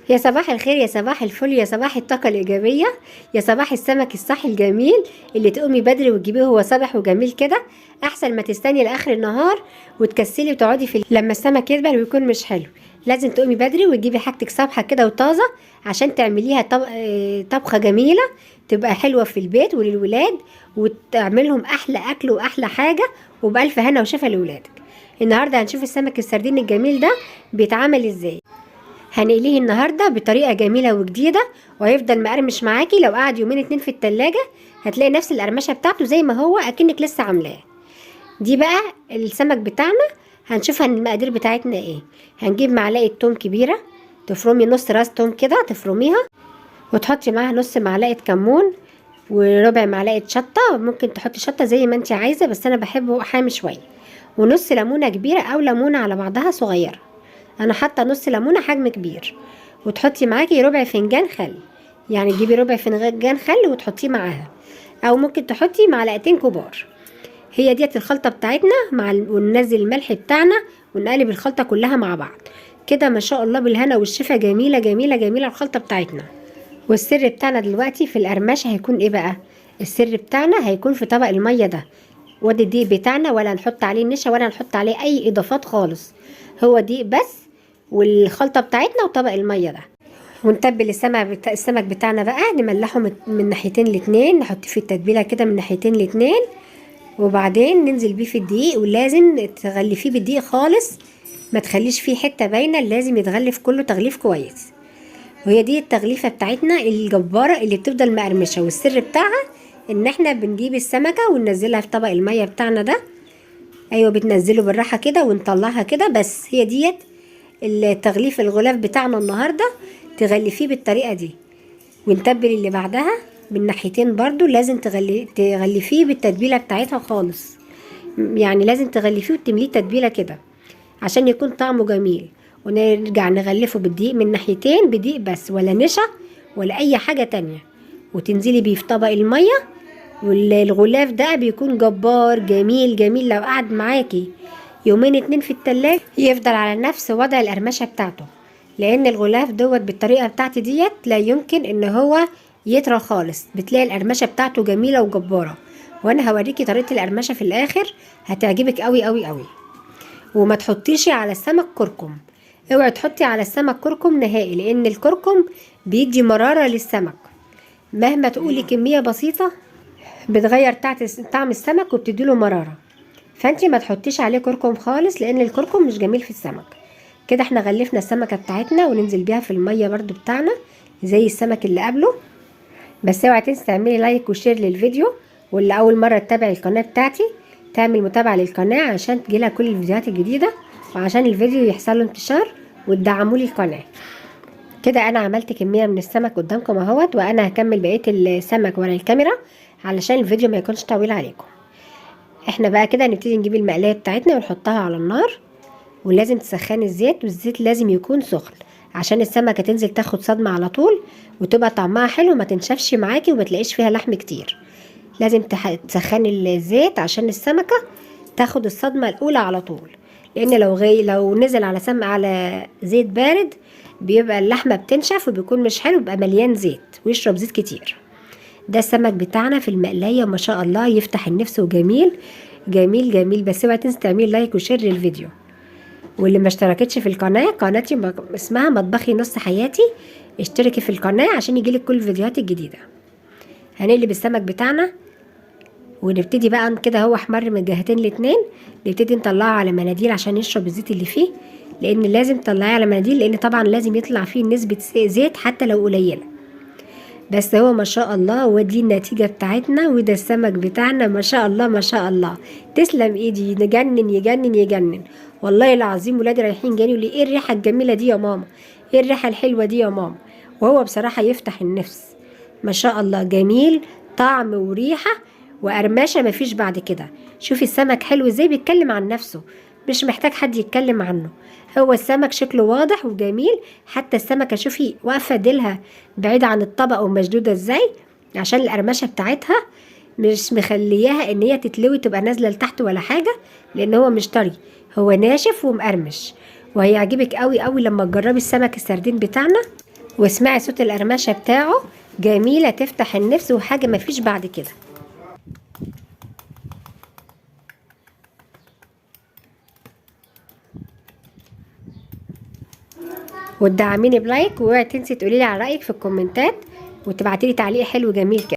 يا صباح الخير، يا صباح الفل، يا صباح الطاقة الإيجابية، يا صباح السمك الصحي الجميل اللي تقومي بدري وتجيبيه وهو صبح وجميل كده، أحسن ما تستني لآخر النهار وتكسلي وتقعدي لما السمك يدبل ويكون مش حلو. لازم تقومي بدري وتجيبي حاجتك صبحة كده وطازة عشان تعمليها طبخة جميلة تبقى حلوة في البيت وللولاد، وتعملهم أحلى أكل وأحلى حاجة وبألف هنا وشفا لولادك. النهاردة هنشوف السمك السردين الجميل ده بيتعمل ازاي. هنقليه النهارده بطريقه جميله وجديده، وهيفضل مقرمش معاكي. لو قعد يومين اتنين في التلاجة هتلاقي نفس القرمشه بتاعته زي ما هو اكنك لسه عاملاه. دي بقى السمك بتاعنا. هنشوف المقادير بتاعتنا ايه. هنجيب معلقه توم كبيره، تفرمي نص راس توم كده تفرميها، وتحطي معاها نص معلقه كمون وربع معلقه شطه. ممكن تحطي شطه زي ما انت عايزه، بس انا بحبه حامي شويه. ونص ليمونه كبيره او ليمونه على بعضها صغيره، انا حاطه نص ليمونه حجم كبير. وتحطي معاكي ربع فنجان خل، يعني تجيبي ربع فنجان خل وتحطيه معاها، او ممكن تحطي معلقتين كبار. هي ديت الخلطه بتاعتنا وننزل الملح بتاعنا ونقلب الخلطه كلها مع بعض كده. ما شاء الله بالهنا والشفا، جميله جميله جميله الخلطه بتاعتنا. والسر بتاعنا دلوقتي في القرمشه هيكون ايه بقى؟ السر بتاعنا هيكون في طبق الميه ده. وادي الدقيق بتاعنا، ولا نحط عليه نشا ولا نحط عليه اي اضافات خالص، هو دقيق بس والخلطه بتاعتنا وطبق الميه ده. ونتبل السمك بتاعنا بقى، نملحه من ناحيتين الاتنين، نحط فيه التتبيله كده من ناحيتين الاتنين، وبعدين ننزل بيه في الدقيق. ولازم تغلفيه بالدقيق خالص، ما تخليش فيه حته باينه، لازم يتغلف كله تغليف كويس. وهي دي التغليفه بتاعتنا الجباره اللي بتفضل مقرمشه. والسر بتاعها ان احنا بنجيب السمكه وننزلها في طبق الميه بتاعنا ده. ايوه، بتنزله بالراحه كده ونطلعها كده. بس هي ديت التغليف الغلاف بتاعنا النهارده، تغلفيه بالطريقه دي. ونتبل اللي بعدها من ناحيتين برضو، لازم تغلفيه بالتتبيله بتاعتها خالص، يعني لازم تغلفيه وتمليه تتبيله كده عشان يكون طعمه جميل. ونرجع نغلفه بالدقيق من ناحيتين، بدقيق بس، ولا نشا ولا اي حاجه تانية. وتنزلي بيه في طبق الميه. والغلاف ده بيكون جبار جميل جميل، لو قعد معاكي يومين اتنين في التلاجة يفضل على نفس وضع القرمشه بتاعته. لان الغلاف دوت بالطريقه بتاعتي ديت لا يمكن ان هو يطرى خالص، بتلاقي القرمشه بتاعته جميله وجباره. وانا هوريكي طريقه القرمشه في الاخر، هتعجبك قوي قوي قوي. وما تحطيش على السمك كركم، اوعي تحطي على السمك كركم نهائي، لان الكركم بيدي مراره للسمك. مهما تقولي كميه بسيطه بتغير طعم السمك وبتديله مراره. فانتي ما تحطيش عليه كركم خالص، لان الكركم مش جميل في السمك. كده احنا غلفنا السمكه بتاعتنا، وننزل بيها في الميه برضو بتاعنا زي السمك اللي قبله. بس اوعي تنسي تعملي لايك وشير للفيديو. واللي اول مره تتابع القناه بتاعتي تعمل متابعه للقناه عشان تجيلها كل الفيديوهات الجديده، وعشان الفيديو يحصل له انتشار وتدعموا لي القناه. كده انا عملت كميه من السمك قدامكم اهوت، وانا هكمل بقيه السمك ورا الكاميرا علشان الفيديو ما يكونش طويل عليكم. احنا بقى كده نبتدي نجيب المقلايه بتاعتنا ونحطها على النار. ولازم تسخني الزيت، والزيت لازم يكون سخن عشان السمكه تنزل تاخد صدمه على طول وتبقى طعمها حلو، ما تنشفش معاكي وما تلاقيش فيها لحم كتير. لازم تسخني الزيت عشان السمكه تاخد الصدمه الاولى على طول. لان لو نزل على زيت بارد بيبقى اللحمه بتنشف وبيكون مش حلو، بيبقى مليان زيت ويشرب زيت كتير. ده السمك بتاعنا في المقلايه، ما شاء الله يفتح النفس وجميل جميل جميل. بس اوعي تنسي تعملي لايك وشير للفيديو. واللي ما اشتركتش في القناه، قناتي اسمها مطبخي نص حياتي، اشتركي في القناه عشان يجيلك كل الفيديوهات الجديده. هنقلب السمك بتاعنا ونبتدي بقى كده، هو احمر من الجهتين الاتنين، نبتدي نطلعه على مناديل عشان يشرب الزيت اللي فيه. لان لازم تطلعيه على مناديل، لان طبعا لازم يطلع فيه نسبه زيت حتى لو قليله. بس هو ما شاء الله، ودي النتيجة بتاعتنا، وده السمك بتاعنا ما شاء الله ما شاء الله. تسلم ايدي، نجنن يجنن يجنن والله العظيم. ولادي رايحين جاني يقولوا ايه الريحة الجميلة دي يا ماما، ايه الريحة الحلوة دي يا ماما. وهو بصراحة يفتح النفس، ما شاء الله جميل، طعم وريحة وقرمشة مفيش بعد كده. شوفي السمك حلو ازاي، بيتكلم عن نفسه، مش محتاج حد يتكلم عنه. هو السمك شكله واضح وجميل. حتى السمكة شوفي واقفة ديلها بعيدة عن الطبق ومشدودة ازاي، عشان القرمشة بتاعتها مش مخلياها ان هي تتلوي تبقى نازلة لتحت ولا حاجة، لان هو مش طري، هو ناشف ومقرمش. وهيعجبك قوي قوي لما تجربي السمك السردين بتاعنا. واسمعي صوت القرمشه بتاعه، جميله تفتح النفس وحاجه مفيش بعد كده. وتدعميني بلايك، واوعي تنسي تقولي لي على رايك في الكومنتات، وتبعتي لي تعليق حلو جميل كده.